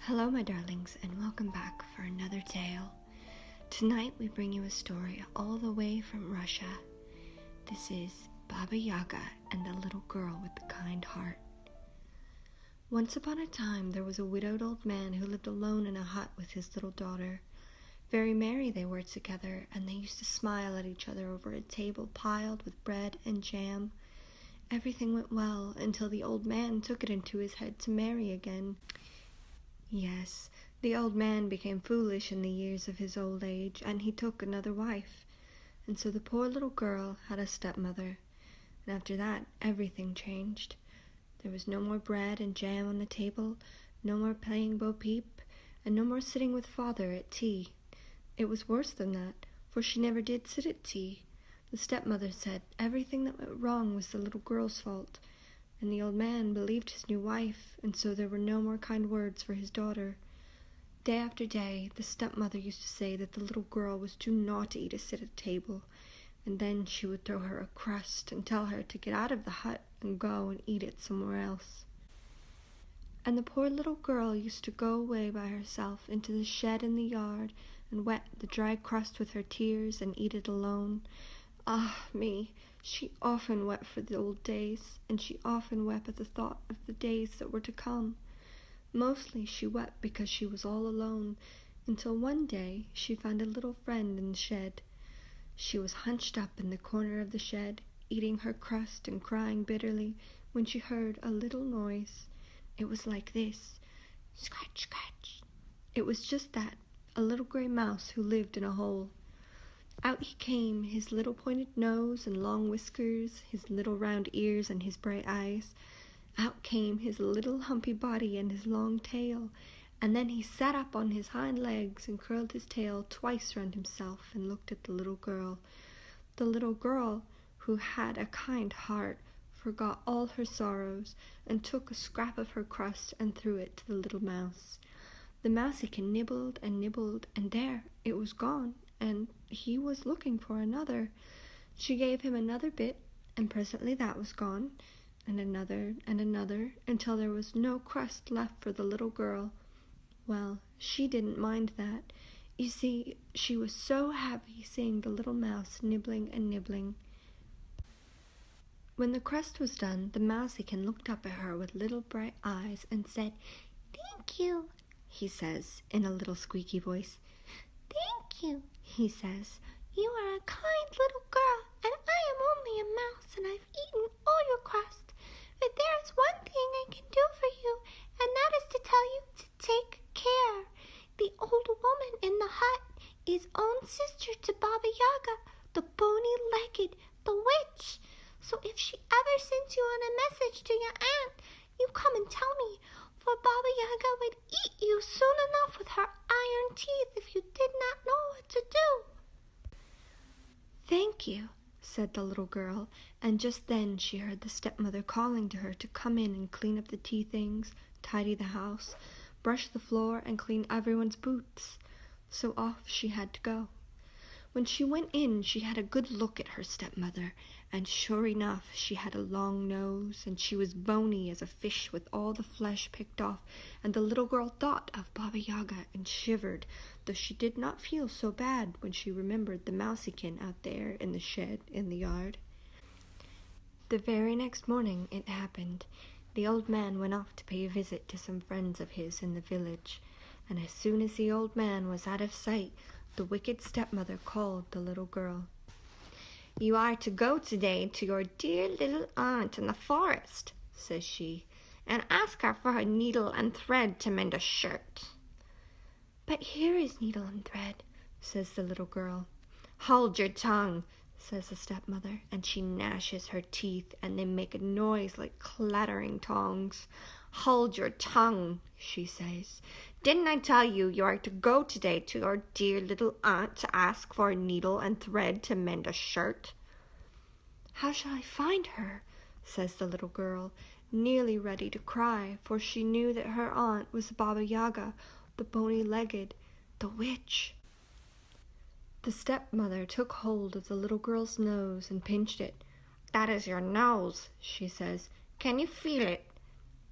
Hello, my darlings, and welcome back for another tale. Tonight we bring you a story all the way from Russia. This is Baba Yaga and the Little Girl with the Kind Heart. Once upon a time there was a widowed old man who lived alone in a hut with his little daughter. Very merry they were together, and they used to smile at each other over a table piled with bread and jam. Everything went well until the old man took it into his head to marry again. Yes, the old man became foolish in the years of his old age, and he took another wife. And so the poor little girl had a stepmother. And after that, everything changed. There was no more bread and jam on the table, no more playing Bo Peep, and no more sitting with father at tea. It was worse than that, for she never did sit at tea. The stepmother said everything that went wrong was the little girl's fault, and the old man believed his new wife, and so there were no more kind words for his daughter. Day after day, the stepmother used to say that the little girl was too naughty to sit at table, and then she would throw her a crust and tell her to get out of the hut and go and eat it somewhere else. And the poor little girl used to go away by herself into the shed in the yard and wet the dry crust with her tears and eat it alone. Ah, me! She often wept for the old days, and she often wept at the thought of the days that were to come. Mostly she wept because she was all alone, until one day she found a little friend in the shed. She was hunched up in the corner of the shed, eating her crust and crying bitterly, when she heard a little noise. It was like this: scratch, scratch. It was just that, a little gray mouse who lived in a hole. Out he came, his little pointed nose and long whiskers, his little round ears and his bright eyes. Out came his little humpy body and his long tail, and then he sat up on his hind legs and curled his tail twice round himself and looked at the little girl. The little girl, who had a kind heart, forgot all her sorrows and took a scrap of her crust and threw it to the little mouse. The mouseykin nibbled and nibbled, and there it was gone, and he was looking for another. She gave him another bit, and presently that was gone, and another, until there was no crust left for the little girl. Well, she didn't mind that. You see, she was so happy seeing the little mouse nibbling and nibbling. When the crust was done, the mouseykin looked up at her with little bright eyes and said, "Thank you," he says in a little squeaky voice. "Thank you," he says. "You are a kind little girl, and I am only a mouse, and I've eaten all your crust. But there is one thing I can do for you, and that is to tell you to take care. The old woman in the hut is own sister to Baba Yaga, the bony-legged, the witch. So if she ever sends you on a message to your aunt, you come and tell me, for Baba Yaga would eat you soon enough with her iron teeth if you did not know what to do." "Thank you," said the little girl, and just then she heard the stepmother calling to her to come in and clean up the tea things, tidy the house, brush the floor, and clean everyone's boots. So off she had to go. When she went in, she had a good look at her stepmother, and sure enough, she had a long nose, and she was bony as a fish with all the flesh picked off, and the little girl thought of Baba Yaga and shivered, though she did not feel so bad when she remembered the mouseykin out there in the shed in the yard. The very next morning it happened. The old man went off to pay a visit to some friends of his in the village, and as soon as the old man was out of sight, the wicked stepmother called the little girl. "You are to go today to your dear little aunt in the forest," says she, "and ask her for a needle and thread to mend a shirt." "But here is needle and thread," says the little girl. "Hold your tongue," says the stepmother, and she gnashes her teeth, and they make a noise like clattering tongs. "Hold your tongue," she says. "Didn't I tell you you are to go today to your dear little aunt to ask for a needle and thread to mend a shirt?" "How shall I find her?" says the little girl, nearly ready to cry, for she knew that her aunt was Baba Yaga, the bony-legged, the witch. The stepmother took hold of the little girl's nose and pinched it. "That is your nose," she says. "Can you feel it?"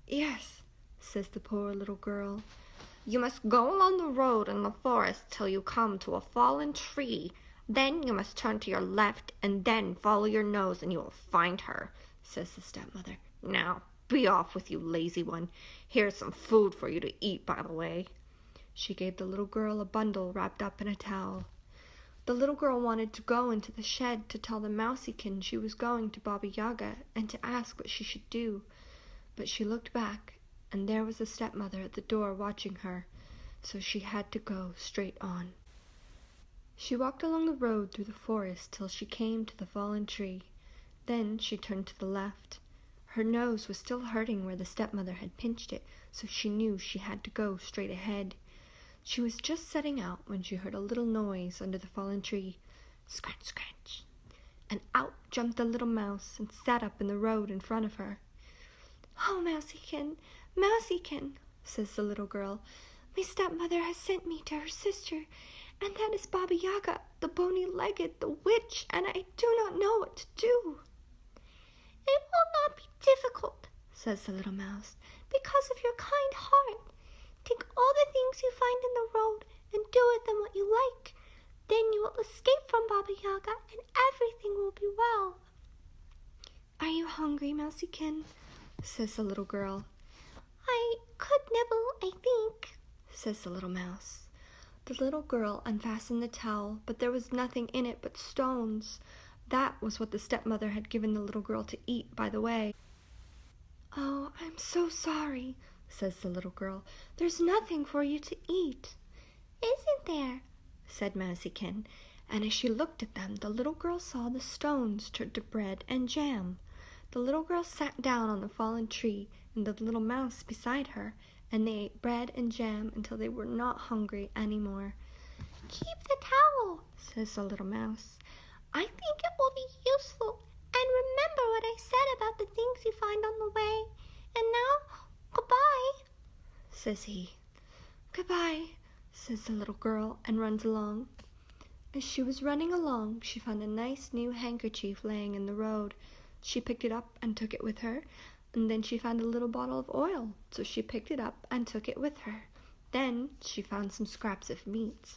"Yes," says the poor little girl. You must go along the road in the forest till you come to a fallen tree. Then you must turn to your left and then follow your nose and you will find her, says the stepmother. Now, be off with you, lazy one. Here's some food for you to eat, by the way. She gave the little girl a bundle wrapped up in a towel. The little girl wanted to go into the shed to tell the mousiekin she was going to Baba Yaga and to ask what she should do. But she looked back, and there was the stepmother at the door watching her, so she had to go straight on. She walked along the road through the forest till she came to the fallen tree. Then she turned to the left. Her nose was still hurting where the stepmother had pinched it, so she knew she had to go straight ahead. She was just setting out when she heard a little noise under the fallen tree. Scratch, scratch. And out jumped the little mouse and sat up in the road in front of her. Oh, mousiekin, mousiekin, says the little girl. My stepmother has sent me to her sister, and that is Baba Yaga, the bony-legged, the witch, and I do not know what to do. It will not be difficult, says the little mouse, because of your kind heart. Take all the things you find in the road and do with them what you like. Then you will escape from Baba Yaga and everything will be well. Are you hungry, mousiekin? Says the little girl. I could nibble, I think, says the little mouse. The little girl unfastened the towel, but there was nothing in it but stones. That was what the stepmother had given the little girl to eat by the way. Oh, I'm so sorry, says the little girl. There's nothing for you to eat. Isn't there? Said Mousiekin, and as she looked at them, the little girl saw the stones turn to bread and jam. The little girl sat down on the fallen tree, and the little mouse beside her, and they ate bread and jam until they were not hungry any more. Keep the towel, says the little mouse. I think it will be useful, and remember what I said about the things you find on the way. And now, goodbye, says he. Goodbye, says the little girl, and runs along. As she was running along, she found a nice new handkerchief laying in the road. She picked it up and took it with her, and then she found a little bottle of oil, so she picked it up and took it with her. Then she found some scraps of meat.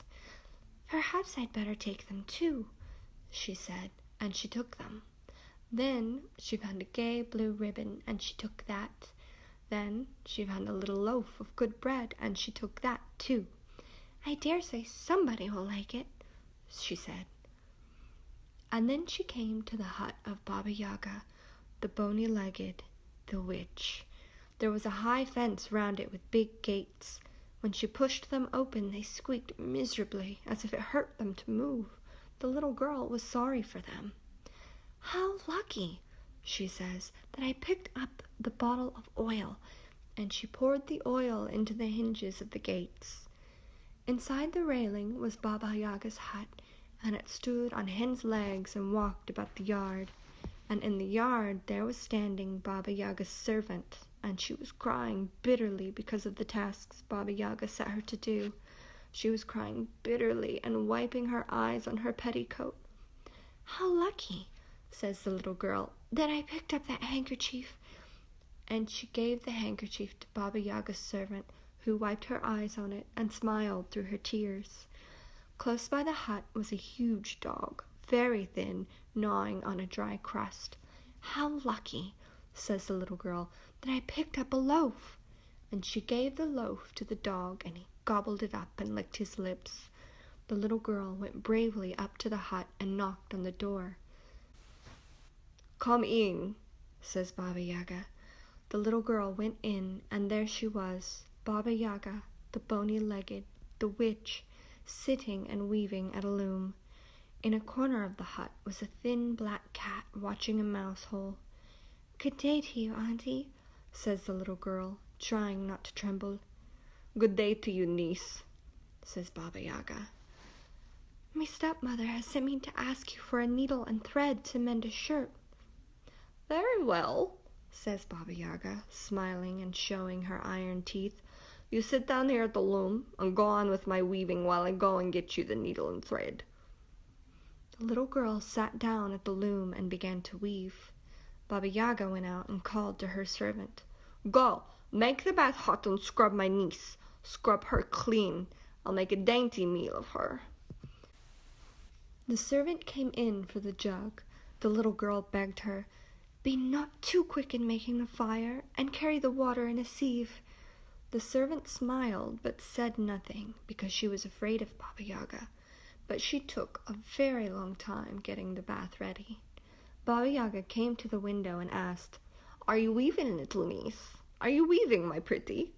Perhaps I'd better take them too, she said, and she took them. Then she found a gay blue ribbon, and she took that. Then she found a little loaf of good bread, and she took that too. I dare say somebody will like it, she said. And then she came to the hut of Baba Yaga, the bony-legged, the witch. There was a high fence round it with big gates. When she pushed them open, they squeaked miserably, as if it hurt them to move. The little girl was sorry for them. How lucky, she says, that I picked up the bottle of oil, and she poured the oil into the hinges of the gates. Inside the railing was Baba Yaga's hut, and it stood on hen's legs and walked about the yard. And in the yard there was standing Baba Yaga's servant, and she was crying bitterly because of the tasks Baba Yaga set her to do. She was crying bitterly and wiping her eyes on her petticoat. How lucky, says the little girl, that I picked up that handkerchief. And she gave the handkerchief to Baba Yaga's servant, who wiped her eyes on it and smiled through her tears. Close by the hut was a huge dog, very thin, gnawing on a dry crust. How lucky, says the little girl, that I picked up a loaf. And she gave the loaf to the dog, and he gobbled it up and licked his lips. The little girl went bravely up to the hut and knocked on the door. Come in, says Baba Yaga. The little girl went in, and there she was, Baba Yaga, the bony-legged, the witch, sitting and weaving at a loom. In a corner of the hut was a thin black cat watching a mouse hole. Good day to you, Auntie, says the little girl, trying not to tremble. Good day to you, niece, says Baba Yaga. My stepmother has sent me to ask you for a needle and thread to mend a shirt. Very well, says Baba Yaga, smiling and showing her iron teeth. You sit down here at the loom and go on with my weaving while I go and get you the needle and thread. The little girl sat down at the loom and began to weave. Baba Yaga went out and called to her servant. Go, make the bath hot and scrub my niece, Scrub her clean. I'll make a dainty meal of her." The servant came in for the jug. The little girl begged her, "Be not too quick in making the fire, and carry the water in a sieve." The servant smiled, but said nothing, because she was afraid of Baba Yaga. But she took a very long time getting the bath ready. Baba Yaga came to the window and asked, "Are you weaving, little niece? Are you weaving, my pretty?"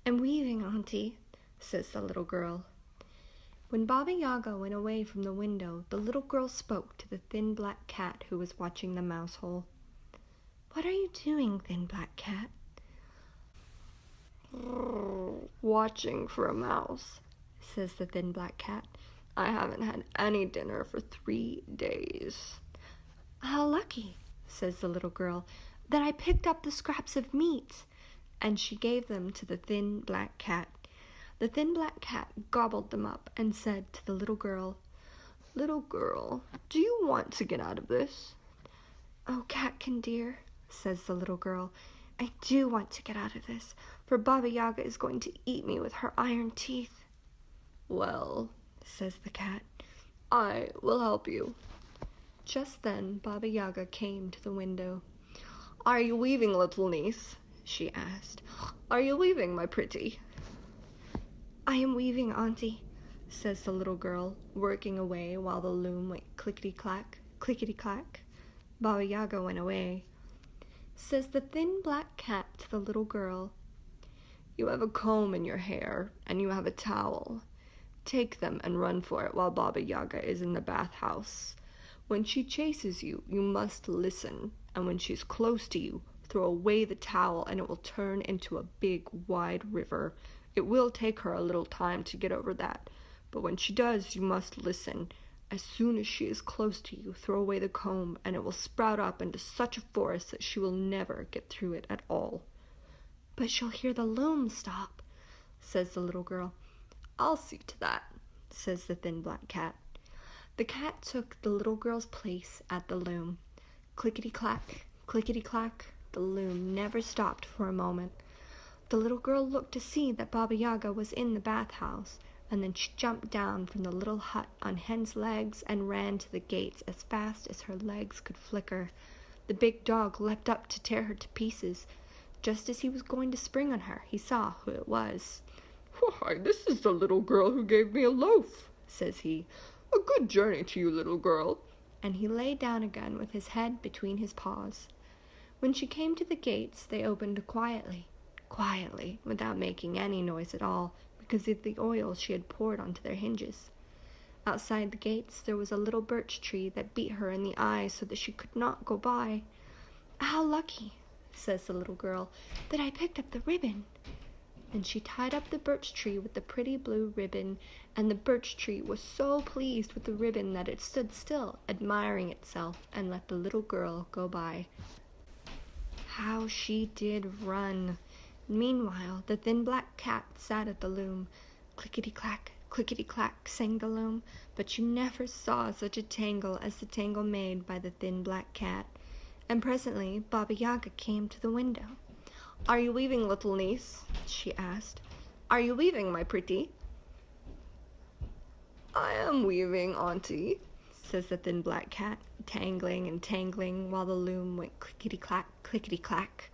"I'm weaving, Auntie," says the little girl. When Baba Yaga went away from the window, the little girl spoke to the thin black cat who was watching the mouse hole. "What are you doing, thin black cat?" "Watching for a mouse," says the thin black cat. "I haven't had any dinner for 3 days." "How lucky," says the little girl, "that I picked up the scraps of meat." And she gave them to the thin black cat. The thin black cat gobbled them up and said to the little girl, "Little girl, do you want to get out of this?" "Oh, catkin dear," says the little girl, "I do want to get out of this, for Baba Yaga is going to eat me with her iron teeth." "Well," says the cat, "I will help you." Just then Baba Yaga came to the window. "Are you weaving, little niece?" she asked. "Are you weaving, my pretty?" "I am weaving, Auntie," says the little girl, working away while the loom went clickety-clack, clickety-clack. Baba Yaga went away. Says the thin black cat to the little girl, "You have a comb in your hair, and you have a towel. Take them and run for it while Baba Yaga is in the bathhouse. When she chases you, you must listen, and when she's close to you, throw away the towel and it will turn into a big, wide river. It will take her a little time to get over that, but when she does, you must listen. As soon as she is close to you, throw away the comb, and it will sprout up into such a forest that she will never get through it at all." "But she'll hear the loom stop," says the little girl. "I'll see to that," says the thin black cat. The cat took the little girl's place at the loom. Clickety-clack, clickety-clack, the loom never stopped for a moment. The little girl looked to see that Baba Yaga was in the bathhouse, and then she jumped down from the little hut on hen's legs and ran to the gates as fast as her legs could flicker. The big dog leapt up to tear her to pieces. Just as he was going to spring on her, he saw who it was. "Why, this is the little girl who gave me a loaf," says he. "A good journey to you, little girl." And he lay down again with his head between his paws. When she came to the gates, they opened quietly, without making any noise at all, because of the oil she had poured onto their hinges. Outside the gates there was a little birch tree that beat her in the eye so that she could not go by. "How lucky," says the little girl, "that I picked up the ribbon." And she tied up the birch tree with the pretty blue ribbon, and the birch tree was so pleased with the ribbon that it stood still, admiring itself, and let the little girl go by. How she did run! Meanwhile, the thin black cat sat at the loom. Clickety-clack, sang the loom, but you never saw such a tangle as the tangle made by the thin black cat. And presently Baba Yaga came to the window. "Are you weaving, little niece?" she asked. "Are you weaving, my pretty?" "I am weaving, Auntie," says the thin black cat, tangling and tangling while the loom went clickety-clack, clickety-clack.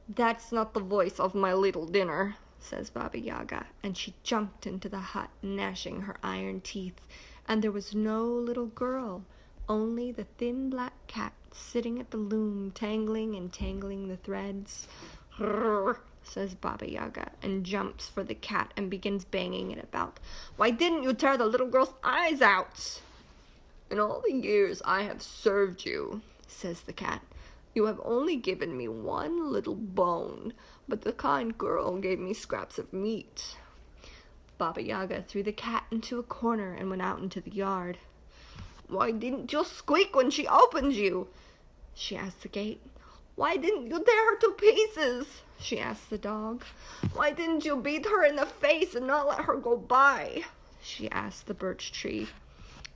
"That's not the voice of my little dinner," says Baba Yaga, and she jumped into the hut, gnashing her iron teeth, and there was no little girl, only the thin black cat sitting at the loom, tangling and tangling the threads. "Rrr," says Baba Yaga, and jumps for the cat and begins banging it about. "Why didn't you tear the little girl's eyes out?" "In all the years I have served you," says the cat, "you have only given me one little bone, but the kind girl gave me scraps of meat." Baba Yaga threw the cat into a corner and went out into the yard. "Why didn't you squeak when she opened you?" she asked the gate. "Why didn't you tear her to pieces?" she asked the dog. "Why didn't you beat her in the face and not let her go by?" she asked the birch tree.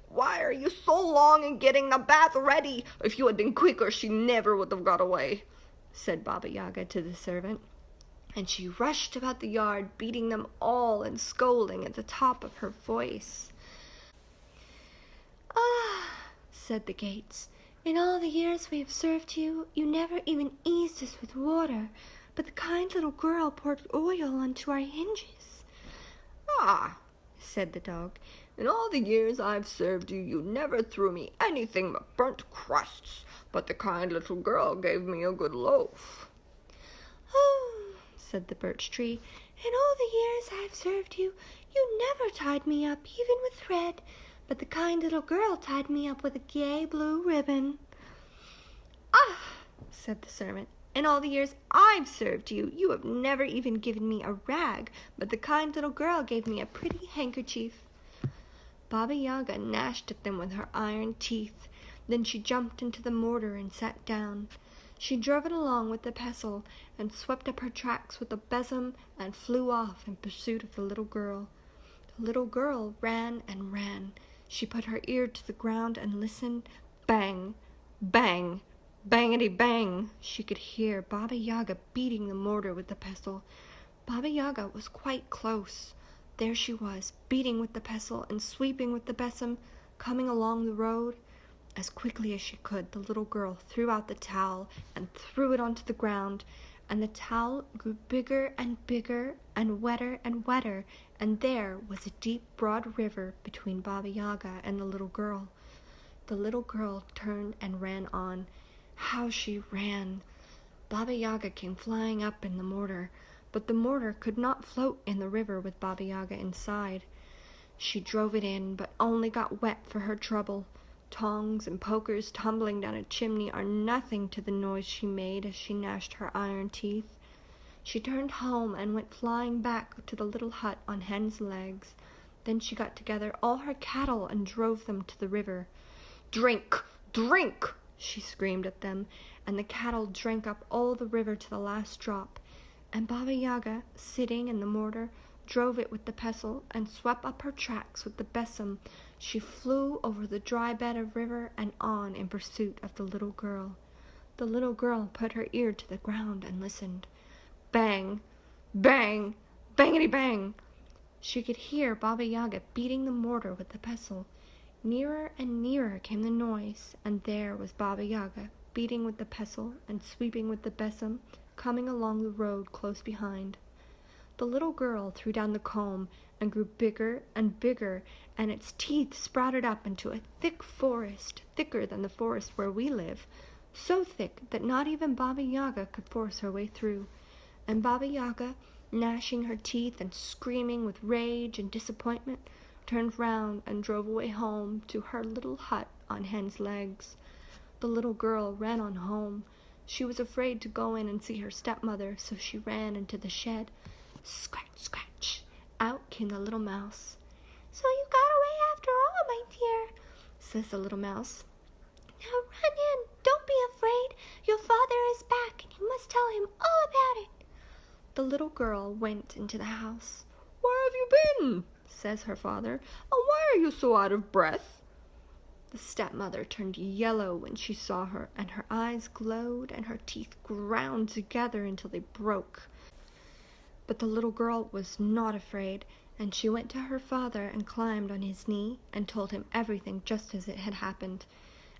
"Why are you so long in getting the bath ready? If you had been quicker, she never would have got away," said Baba Yaga to the servant. and she rushed about the yard, beating them all and scolding at the top of her voice. "Ah," said the gates, "in all the years we have served you, you never even eased us with water, but the kind little girl poured oil onto our hinges." "Ah," said the dog, "in all the years I've served you, you never threw me anything but burnt crusts, but the kind little girl gave me a good loaf." "Oh," said the birch tree, "in all the years I've served you, you never tied me up even with thread, but the kind little girl tied me up with a gay blue ribbon." "Ah," said the servant, "in all the years I've served you, you have never even given me a rag, but the kind little girl gave me a pretty handkerchief." Baba Yaga gnashed at them with her iron teeth. Then she jumped into the mortar and sat down. She drove it along with the pestle and swept up her tracks with the besom and flew off in pursuit of the little girl. The little girl ran and ran. She put her ear to the ground and listened. Bang, bang, bangety bang. She could hear Baba Yaga beating the mortar with the pestle. Baba Yaga was quite close. There she was, beating with the pestle and sweeping with the besom, coming along the road. As quickly as she could, the little girl threw out the towel and threw it onto the ground, and the towel grew bigger and bigger and wetter, and there was a deep, broad river between Baba Yaga and the little girl. The little girl turned and ran on. How she ran! Baba Yaga came flying up in the mortar, but the mortar could not float in the river with Baba Yaga inside. She drove it in, but only got wet for her trouble. Tongs and pokers tumbling down a chimney are nothing to the noise she made as she gnashed her iron teeth. She turned home and went flying back to the little hut on hen's legs. Then she got together all her cattle and drove them to the river. "Drink, drink!" she screamed at them, and the cattle drank up all the river to the last drop. And Baba Yaga, sitting in the mortar, drove it with the pestle and swept up her tracks with the besom. She flew over the dry bed of river and on in pursuit of the little girl. The little girl put her ear to the ground and listened. Bang, bang, bangety bang. She could hear Baba Yaga beating the mortar with the pestle. Nearer and nearer came the noise, and there was Baba Yaga, beating with the pestle and sweeping with the besom, coming along the road close behind. The little girl threw down the comb and grew bigger and bigger, and its teeth sprouted up into a thick forest, thicker than the forest where we live, so thick that not even Baba Yaga could force her way through. And Baba Yaga, gnashing her teeth and screaming with rage and disappointment, turned round and drove away home to her little hut on hen's legs. The little girl ran on home. She was afraid to go in and see her stepmother, so she ran into the shed. Scratch, scratch. Out came the little mouse. "So you got away after all, my dear," says the little mouse. "Now run in. Don't be afraid. Your father is back, and you must tell him all about it." The little girl went into the house. "Where have you been?" says her father. "And why are you so out of breath?" The stepmother turned yellow when she saw her, and her eyes glowed and her teeth ground together until they broke. But the little girl was not afraid, and she went to her father and climbed on his knee and told him everything just as it had happened.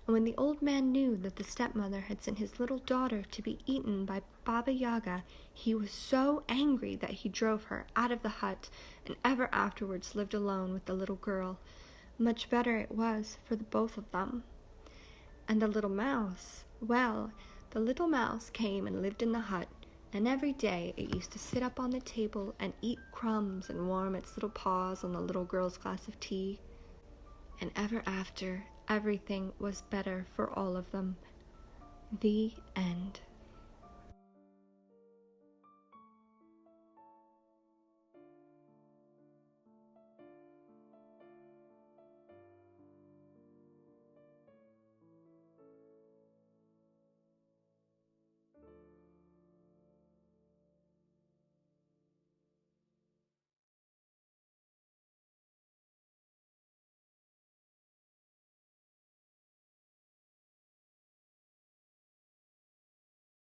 And when the old man knew that the stepmother had sent his little daughter to be eaten by Baba Yaga, he was so angry that he drove her out of the hut and ever afterwards lived alone with the little girl. Much better it was for the both of them. And the little mouse, well, the little mouse came and lived in the hut, and every day it used to sit up on the table and eat crumbs and warm its little paws on the little girl's glass of tea. And ever after, everything was better for all of them. The end.